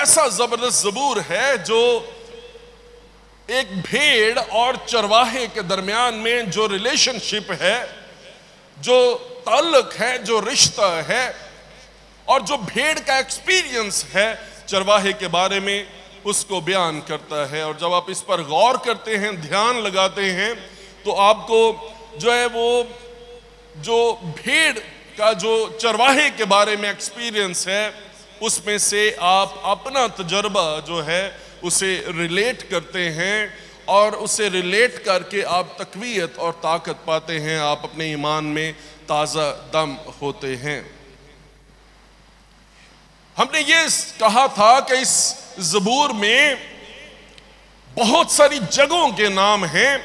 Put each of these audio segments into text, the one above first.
ऐसा जबरदस्त ज़बूर है जो एक भेड़ और चरवाहे के दरमियान में जो रिलेशनशिप है, जो ताल्लुक है, जो रिश्ता है और जो भेड़ का एक्सपीरियंस है चरवाहे के बारे में, उसको बयान करता है। और जब आप इस पर गौर करते हैं, ध्यान लगाते हैं, तो आपको जो है वो जो भेड़ का जो चरवाहे के बारे में एक्सपीरियंस है, उसमें से आप अपना तजर्बा जो है उसे रिलेट करते हैं और उसे रिलेट करके आप तकवीयत और ताकत पाते हैं, आप अपने ईमान में ताज़ा दम होते हैं। हमने ये कहा था कि इस ज़बूर में बहुत सारी जगहों के नाम हैं,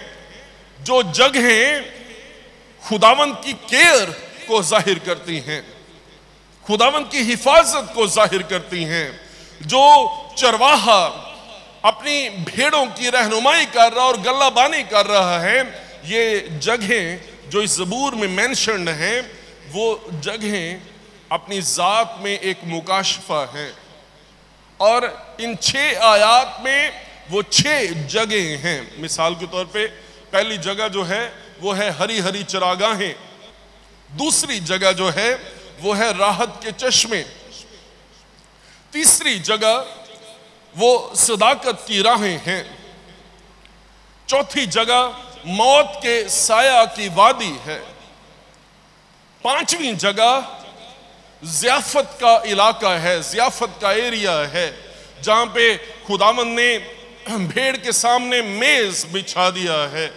जो जगहें खुदावंद की केयर को जाहिर करती हैं, खुदावंद की हिफाजत को जाहिर करती हैं। जो चरवाहा अपनी भेड़ों की रहनुमाई कर रहा और गल्लाबानी कर रहा है, ये जगहें जो इस ज़बूर में मेंशन्ड हैं, वो जगहें अपनी ज़ात में एक मुकाशफा हैं। और इन 6 आयात में वो 6 जगहें हैं। मिसाल के तौर पे पहली जगह जो है वो है हरी हरी चरागाहें, दूसरी जगह जो है वो है राहत के चश्मे, तीसरी जगह वो सदाकत की राहें हैं, चौथी जगह मौत के साया की वादी है, पांचवी जगह ज़ियाफत का इलाका है, ज़ियाफत का एरिया है, जहां पे खुदावंद ने भेड़ के सामने मेज बिछा दिया है।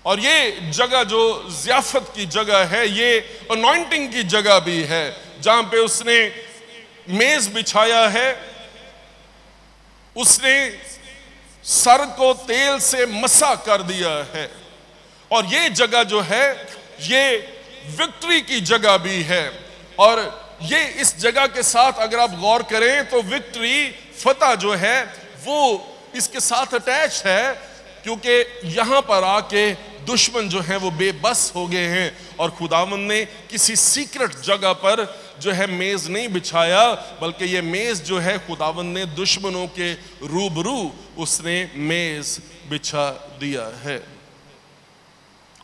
और ये जगह जो ज़ियाफत की जगह है, ये अनॉइंटिंग की जगह भी है, जहां पे उसने मेज बिछाया है, उसने सर को तेल से मसा कर दिया है। और ये जगह जो है ये विक्ट्री की जगह भी है। और ये इस जगह के साथ अगर आप गौर करें तो विक्ट्री, फतह जो है वो इसके साथ अटैच है, क्योंकि यहां पर आके दुश्मन जो है वो बेबस हो गए हैं और खुदावंद ने किसी सीक्रेट जगह पर जो है मेज नहीं बिछाया, बल्कि ये मेज जो है खुदावंद ने दुश्मनों के रूबरू उसने मेज बिछा दिया है।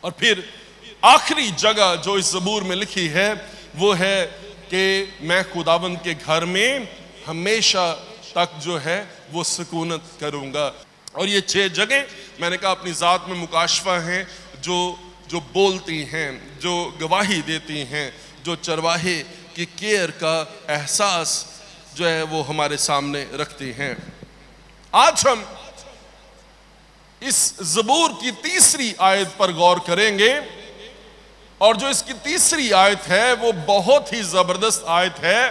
और फिर आखिरी जगह जो इस ज़बूर में लिखी है वो है कि मैं खुदावंद के घर में हमेशा तक जो है वो सुकूनत करूंगा। और ये 6 जगह मैंने कहा अपनी ज़ात में मुकाशफा हैं, जो बोलती हैं, जो गवाही देती हैं, जो चरवाहे की केयर का एहसास जो है वो हमारे सामने रखती हैं। आज हम इस ज़बूर की तीसरी आयत पर गौर करेंगे। और जो इसकी तीसरी आयत है वो बहुत ही ज़बरदस्त आयत है,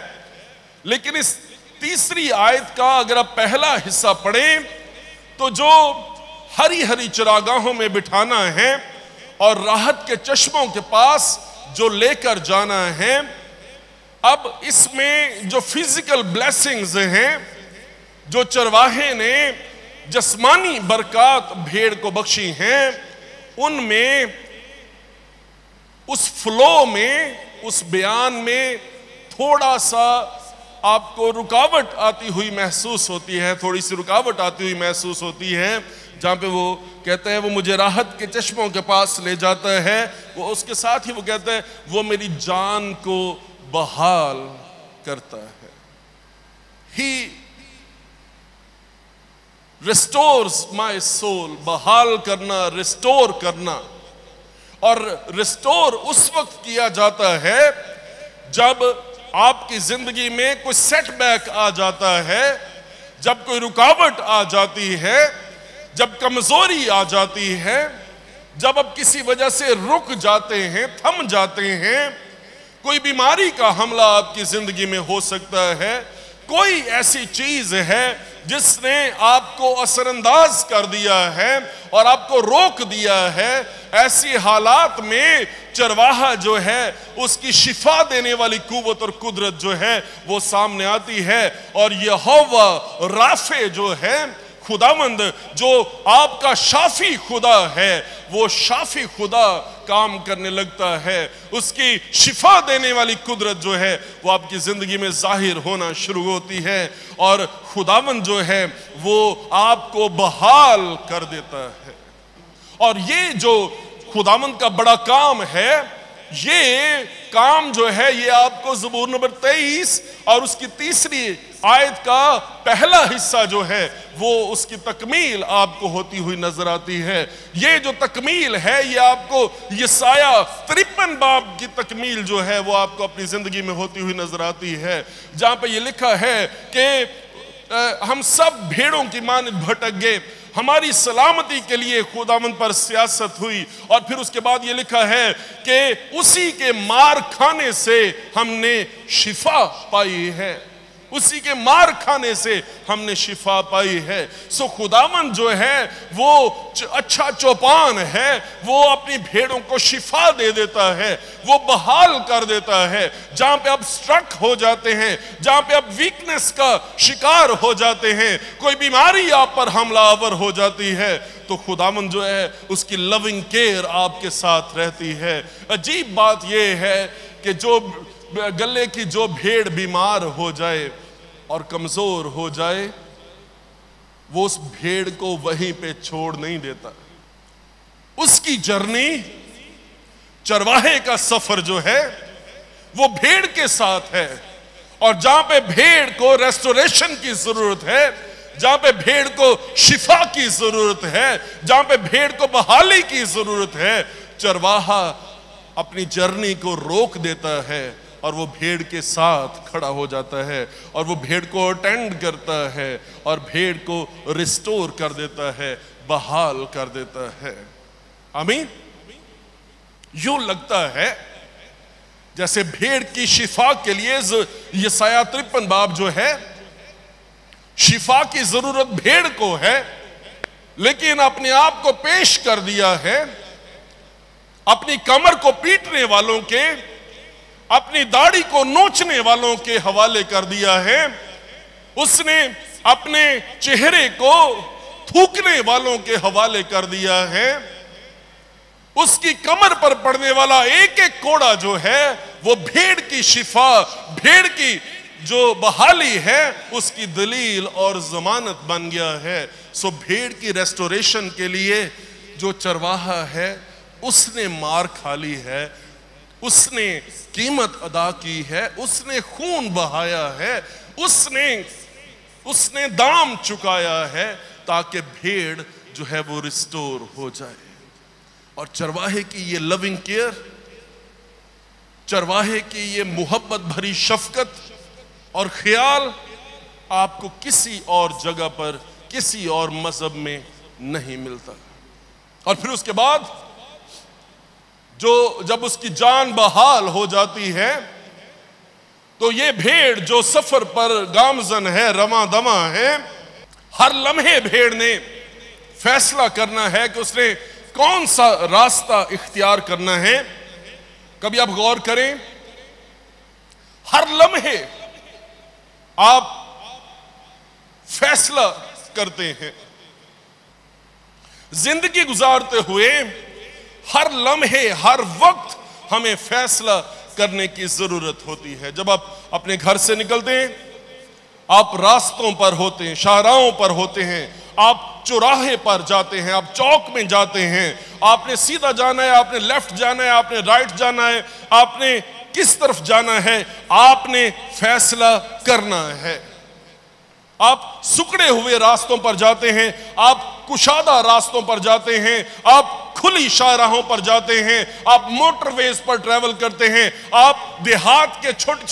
लेकिन इस तीसरी आयत का अगर आप पहला हिस्सा पढ़ें तो जो हरी हरी चरागाहों में बिठाना है और राहत के चश्मों के पास जो लेकर जाना है, अब इसमें जो फिजिकल ब्लेसिंग्स हैं, जो चरवाहे ने जस्मानी बरकत भेड़ को बख्शी हैं, उनमें उस फ्लो में, उस बयान में थोड़ा सा आपको रुकावट आती हुई महसूस होती है, थोड़ी सी रुकावट आती हुई महसूस होती है। जहाँ पे वो कहता है वो मुझे राहत के चश्मों के पास ले जाता है, वो उसके साथ ही वो कहता है वो मेरी जान को बहाल करता है। ही रिस्टोर्स माई सोल, बहाल करना, रिस्टोर करना। और रिस्टोर उस वक्त किया जाता है जब आपकी जिंदगी में कोई सेटबैक आ जाता है, जब कोई रुकावट आ जाती है, जब कमजोरी आ जाती है, जब आप किसी वजह से रुक जाते हैं, थम जाते हैं। कोई बीमारी का हमला आपकी जिंदगी में हो सकता है, कोई ऐसी चीज है जिसने आपको असरअंदाज कर दिया है और आपको रोक दिया है। ऐसी हालात में चरवाहा जो है उसकी शिफा देने वाली कुव्वत और कुदरत जो है वो सामने आती है। और यहोवा राफे जो है खुदावंद जो आपका शाफी खुदा है, वो शाफी खुदा काम करने लगता है। उसकी शिफा देने वाली कुदरत जो है वो आपकी जिंदगी में जाहिर होना शुरू होती है, और खुदावंद जो है वो आपको बहाल कर देता है। और ये जो खुदावंद का बड़ा काम है, ये काम जो है ये आपको ज़बूर नंबर 23 और उसकी तीसरी आयत का पहला हिस्सा जो है वो उसकी तकमील आपको होती हुई नजर आती है। ये जो तकमील है ये आपको यसाया 53 बाब की तकमील जो है वो आपको अपनी जिंदगी में होती हुई नजर आती है, जहां पे ये लिखा है कि हम सब भेड़ों की मानिंद भटक गए, हमारी सलामती के लिए खुदावंद पर सियासत हुई। और फिर उसके बाद ये लिखा है कि उसी के मार खाने से हमने शिफा पाई है, उसी के मार खाने से हमने शिफा पाई है। सो खुदावंद जो है वो अच्छा चौपान है, वो अपनी भेड़ों को शिफा दे देता है, वो बहाल कर देता है। जहां पे आप स्ट्रक हो जाते हैं, जहां पे आप वीकनेस का शिकार हो जाते हैं, कोई बीमारी आप पर हमलावर हो जाती है, तो खुदावंद जो है उसकी लविंग केयर आपके साथ रहती है। अजीब बात यह है कि जो गले की जो भेड़ बीमार हो जाए और कमजोर हो जाए, वो उस भेड़ को वहीं पे छोड़ नहीं देता। उसकी जर्नी, चरवाहे का सफर जो है वो भेड़ के साथ है। और जहां पे भेड़ को रेस्टोरेशन की जरूरत है, जहां पे भेड़ को शिफा की जरूरत है, जहां पे भेड़ को बहाली की जरूरत है, चरवाहा अपनी जर्नी को रोक देता है और वो भेड़ के साथ खड़ा हो जाता है, और वो भेड़ को अटेंड करता है और भेड़ को रिस्टोर कर देता है, बहाल कर देता है। आमीन। यूं लगता है जैसे भेड़ की शिफा के लिए यसाया 53 बाब जो है, शिफा की जरूरत भेड़ को है, लेकिन अपने आप को पेश कर दिया है अपनी कमर को पीटने वालों के, अपनी दाढ़ी को नोचने वालों के हवाले कर दिया है। उसने अपने चेहरे को थूकने वालों के हवाले कर दिया है। उसकी कमर पर पड़ने वाला एक एक कोड़ा जो है वो भेड़ की शिफा, भेड़ की जो बहाली है उसकी दलील और जमानत बन गया है। सो भेड़ की रेस्टोरेशन के लिए जो चरवाहा है उसने मार खा ली है, उसने कीमत अदा की है, उसने खून बहाया है, उसने दाम चुकाया है ताकि भेड़ जो है वो रिस्टोर हो जाए। और चरवाहे की ये लविंग केयर, चरवाहे की ये मोहब्बत भरी शफकत और ख्याल आपको किसी और जगह पर, किसी और मजहब में नहीं मिलता। और फिर उसके बाद जब उसकी जान बहाल हो जाती है, तो ये भेड़ जो सफर पर गामजन है, रवा दमा है, हर लम्हे भेड़ ने फैसला करना है कि उसने कौन सा रास्ता इख्तियार करना है। कभी आप गौर करें, हर लम्हे आप फैसला करते हैं। जिंदगी गुजारते हुए हर लम्हे, हर वक्त हमें फैसला करने की जरूरत होती है। जब आप अपने घर से निकलते हैं, आप रास्तों पर होते हैं, शाहराहों पर होते हैं, आप चौराहे पर जाते हैं, आप चौक में जाते हैं, आपने सीधा जाना है, आपने लेफ्ट जाना है, आपने राइट जाना है, आपने किस तरफ जाना है, आपने फैसला करना है। आप सुकड़े हुए रास्तों पर जाते हैं, आप कुशादा रास्तों पर जाते हैं, आप खुली शाहराहों पर जाते हैं, आप मोटरवेज पर ट्रैवल करते हैं, आप देहात के छोटी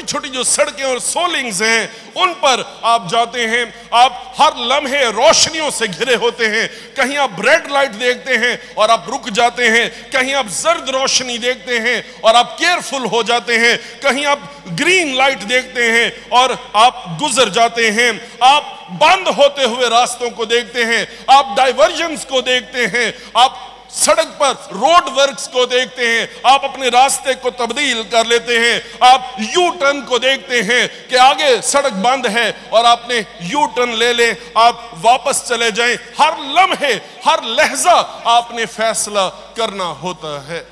छोटी जो सड़कें और सोलिंग्स हैं उन पर आप जाते हैं। आप हर लम्हे रोशनियों से घिरे होते हैं। कहीं आप रेड लाइट देखते हैं और आप रुक जाते हैं, कहीं आप जर्द रोशनी देखते हैं और आप केयरफुल हो जाते हैं, कहीं आप ग्रीन लाइट देखते हैं और आप गुजर जाते हैं। आप बंद होते हुए रास्तों को देखते हैं, आप डाइवर्जन्स को देखते हैं, आप सड़क पर रोड वर्क्स को देखते हैं, आप अपने रास्ते को तब्दील कर लेते हैं, आप यू टर्न को देखते हैं कि आगे सड़क बंद है और आपने यू टर्न ले लें, आप वापस चले जाएं। हर लम्हे, हर लहजा आपने फैसला करना होता है।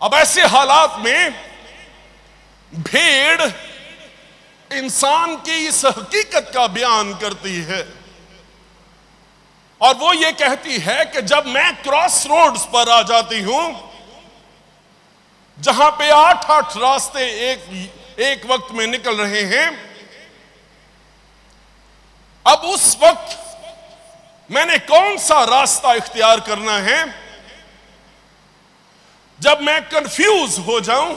अब ऐसे हालात में भेड़ इंसान की इस हकीकत का बयान करती है और वो ये कहती है कि जब मैं क्रॉस रोड्स पर आ जाती हूं, जहां पे 8-8 रास्ते एक वक्त में निकल रहे हैं, अब उस वक्त मैंने कौन सा रास्ता इख्तियार करना है? जब मैं कंफ्यूज हो जाऊं,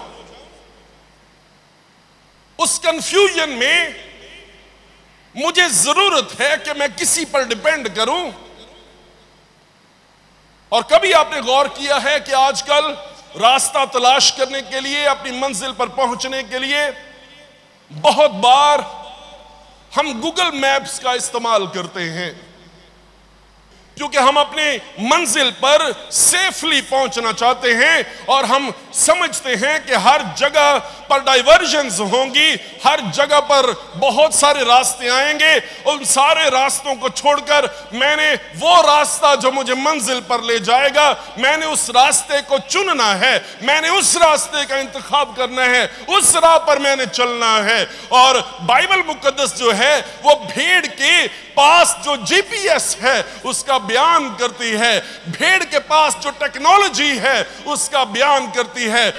उस कंफ्यूजन में मुझे जरूरत है कि मैं किसी पर डिपेंड करूं। और कभी आपने गौर किया है कि आजकल रास्ता तलाश करने के लिए, अपनी मंजिल पर पहुंचने के लिए बहुत बार हम गूगल मैप्स का इस्तेमाल करते हैं, क्योंकि हम अपने मंजिल पर सेफली पहुंचना चाहते हैं और हम समझते हैं कि हर जगह पर डाइवर्जन्स होंगी, हर जगह पर बहुत सारे रास्ते आएंगे। उन सारे रास्तों को छोड़कर मैंने वो रास्ता जो मुझे मंजिल पर ले जाएगा, मैंने उस रास्ते को चुनना है, मैंने उस रास्ते का इंतखाब करना है, उस राह पर मैंने चलना है। और बाइबल मुकद्दस जो है वो भेड़ के पास जो जीपीएस है उसका बयान करती है, भेड़ के पास जो टेक्नोलॉजी है उसका बयान करती है।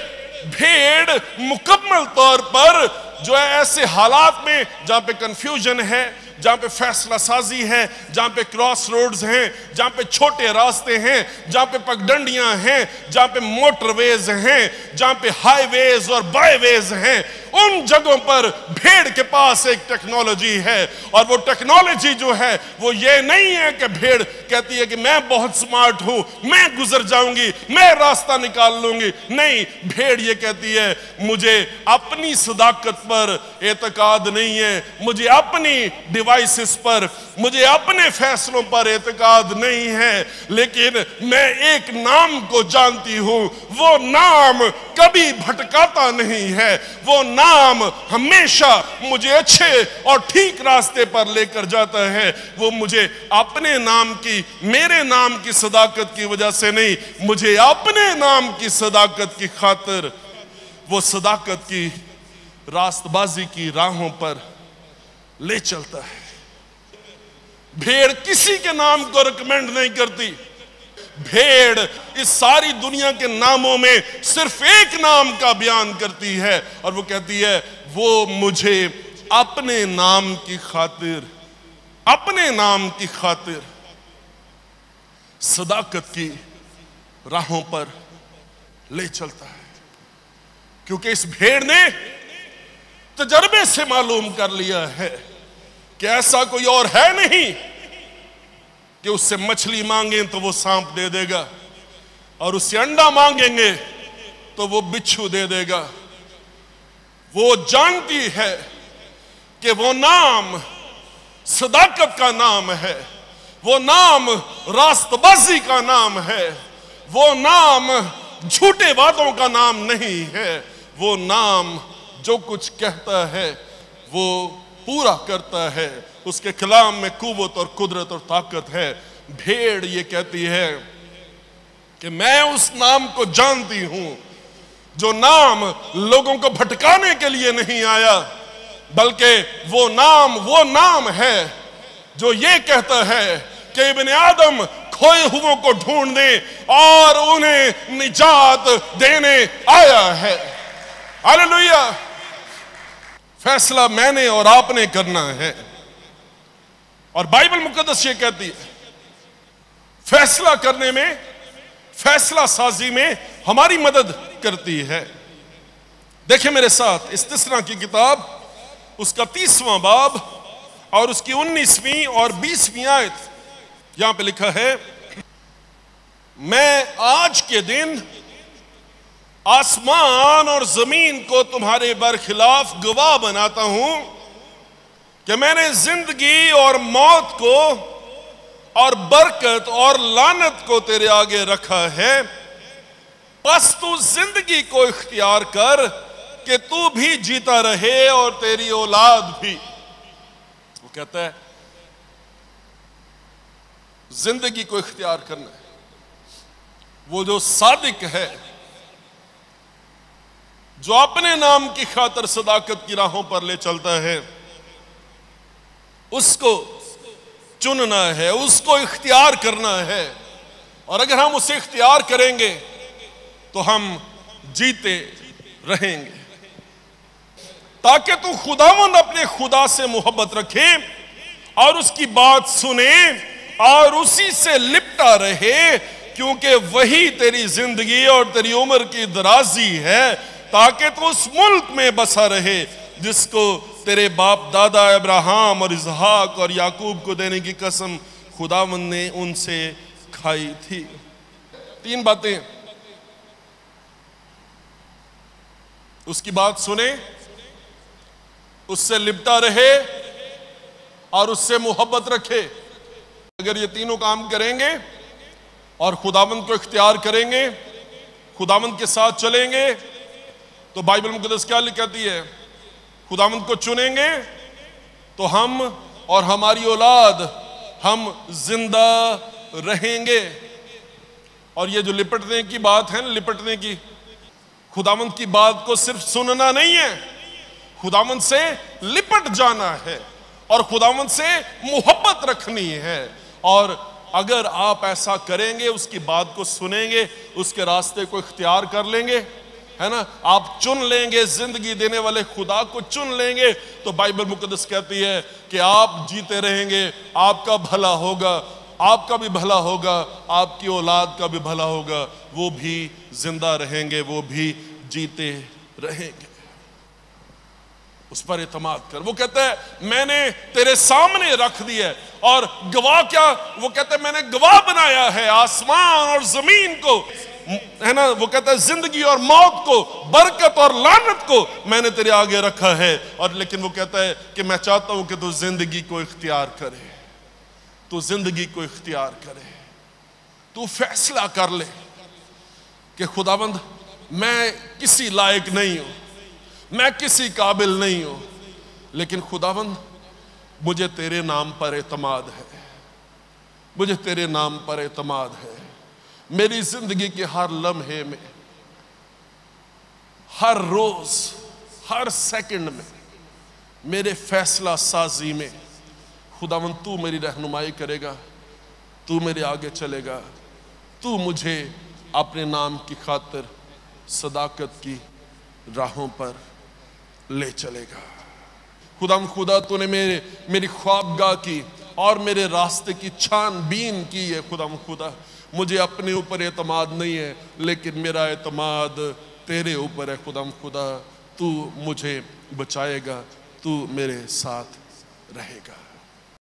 भेड़ मुकम्मल तौर पर जो है ऐसे हालात में जहां पे कंफ्यूजन है, जहां पे फैसला साजी है, जहां पे क्रॉस रोड्स हैं, जहां पे छोटे रास्ते हैं, जहां पे पगडंडियां हैं, जहां पे मोटरवेज हैं, जहां पे हाईवेज और बाईवेज हैं, उन जगहों पर भेड़ के पास एक टेक्नोलॉजी है। और वो टेक्नोलॉजी जो है वो ये नहीं है कि भेड़ कहती है कि मैं बहुत स्मार्ट हूं, मैं गुजर जाऊंगी, मैं रास्ता निकाल लूंगी। नहीं, भेड़ ये कहती है मुझे अपनी सदाकत पर एतकाद नहीं है, मुझे अपनी डिवाइसेस पर, मुझे अपने फैसलों पर एतकाद नहीं है, लेकिन मैं एक नाम को जानती हूं, वो नाम कभी भटकाता नहीं है, वो नाम हमेशा मुझे अच्छे और ठीक रास्ते पर लेकर जाता है। वो मुझे अपने नाम की, मेरे नाम की सदाकत की वजह से नहीं, मुझे अपने नाम की सदाकत की खातिर वो सदाकत की रास्तबाजी की राहों पर ले चलता है। भेड़ किसी के नाम को रिकमेंड नहीं करती। भेड़ इस सारी दुनिया के नामों में सिर्फ एक नाम का बयान करती है और वो कहती है वो मुझे अपने नाम की खातिर, अपने नाम की खातिर सदाकत की राहों पर ले चलता है। क्योंकि इस भेड़ ने तजर्बे से मालूम कर लिया है कि ऐसा कोई और है नहीं कि उससे मछली मांगे तो वो सांप दे देगा, और उससे अंडा मांगेंगे तो वो बिच्छू दे देगा। वो जानती है कि वो नाम सदाकत का नाम है, वो नाम रास्तबाजी का नाम है, वो नाम झूठे वादों का नाम नहीं है, वो नाम जो कुछ कहता है वो पूरा करता है, उसके कलाम में कुव्वत और कुदरत और ताकत है। भेड़ ये कहती है कि मैं उस नाम को जानती हूं, जो नाम लोगों को भटकाने के लिए नहीं आया, बल्कि वो नाम है जो ये कहता है कि इब्ने आदम खोए हुओं को ढूंढने और उन्हें निजात देने आया है। हालेलुया। फैसला मैंने और आपने करना है। और बाइबल मुकद्दस ये कहती है फैसला करने में, फैसला साजी में हमारी मदद करती है। देखिए मेरे साथ इस्तिस्ना की किताब, उसका 30वां बाब और उसकी 19वीं और 20वीं आयत, यहां पे लिखा है, मैं आज के दिन आसमान और जमीन को तुम्हारे बरखिलाफ गवाह बनाता हूं कि मैंने जिंदगी और मौत को और बरकत और लानत को तेरे आगे रखा है, बस तू जिंदगी को इख्तियार कर कि तू भी जीता रहे और तेरी औलाद भी। वो कहता है जिंदगी को इख्तियार करना है। वो जो सादिक है, जो अपने नाम की खातिर सदाकत की राहों पर ले चलता है, उसको चुनना है, उसको इख्तियार करना है। और अगर हम उसे इख्तियार करेंगे तो हम जीते रहेंगे। ताकि तू खुदावंद अपने खुदा से मोहब्बत रखे और उसकी बात सुने और उसी से लिपटा रहे, क्योंकि वही तेरी जिंदगी और तेरी उम्र की दराजी है, ताकि तू उस मुल्क में बसा रहे जिसको तेरे बाप दादा अब्राहम और इसहाक और याकूब को देने की कसम खुदावंद ने उनसे खाई थी। 3 बातें, उसकी बात सुने, उससे लिपटा रहे और उससे मोहब्बत रखे। अगर ये तीनों काम करेंगे और खुदावंद को इख्तियार करेंगे, खुदावंद के साथ चलेंगे, तो बाइबल मुकद्दस क्या कहती है? खुदावंद को चुनेंगे तो हम और हमारी औलाद हम जिंदा रहेंगे। और ये जो लिपटने की बात है ना, लिपटने की, खुदावंद की बात को सिर्फ सुनना नहीं है, खुदावंद से लिपट जाना है और खुदावंद से मोहब्बत रखनी है। और अगर आप ऐसा करेंगे, उसकी बात को सुनेंगे, उसके रास्ते को इख्तियार कर लेंगे, है ना, आप चुन लेंगे, जिंदगी देने वाले खुदा को चुन लेंगे, तो बाइबल मुकद्दस कहती है कि आप जीते रहेंगे, आपका भला होगा, आपका भी भला होगा, आपकी औलाद का भी भला होगा, वो भी जिंदा रहेंगे, वो भी जीते रहेंगे। उस पर एतमाद कर। वो कहता है मैंने तेरे सामने रख दिया है, और गवाह क्या? वो कहता है मैंने गवाह बनाया है आसमान और जमीन को, है ना। वो कहता है जिंदगी और मौत को, बरकत और लानत को मैंने तेरे आगे रखा है। और लेकिन वो कहता है कि मैं चाहता हूं कि तू जिंदगी को इख्तियार करे, तू जिंदगी को इख्तियार करे, तू फैसला कर ले कि खुदावंद मैं किसी लायक नहीं हूं, मैं किसी काबिल नहीं हूं, लेकिन खुदावंद मुझे तेरे नाम पर एतमाद है, मुझे तेरे नाम पर एतमाद है। मेरी जिंदगी के हर लम्हे में, हर रोज, हर सेकंड में, मेरे फैसला साजी में खुदावंद तू मेरी रहनुमाई करेगा, तू मेरे आगे चलेगा, तू मुझे अपने नाम की खातिर सदाकत की राहों पर ले चलेगा। खुदा तूने मेरी ख्वाबगाह की और मेरे रास्ते की छानबीन की है। खुदा मुझे अपने ऊपर एतमाद नहीं है, लेकिन मेरा एतमाद तेरे ऊपर है। खुदा तू मुझे बचाएगा, तू मेरे साथ रहेगा।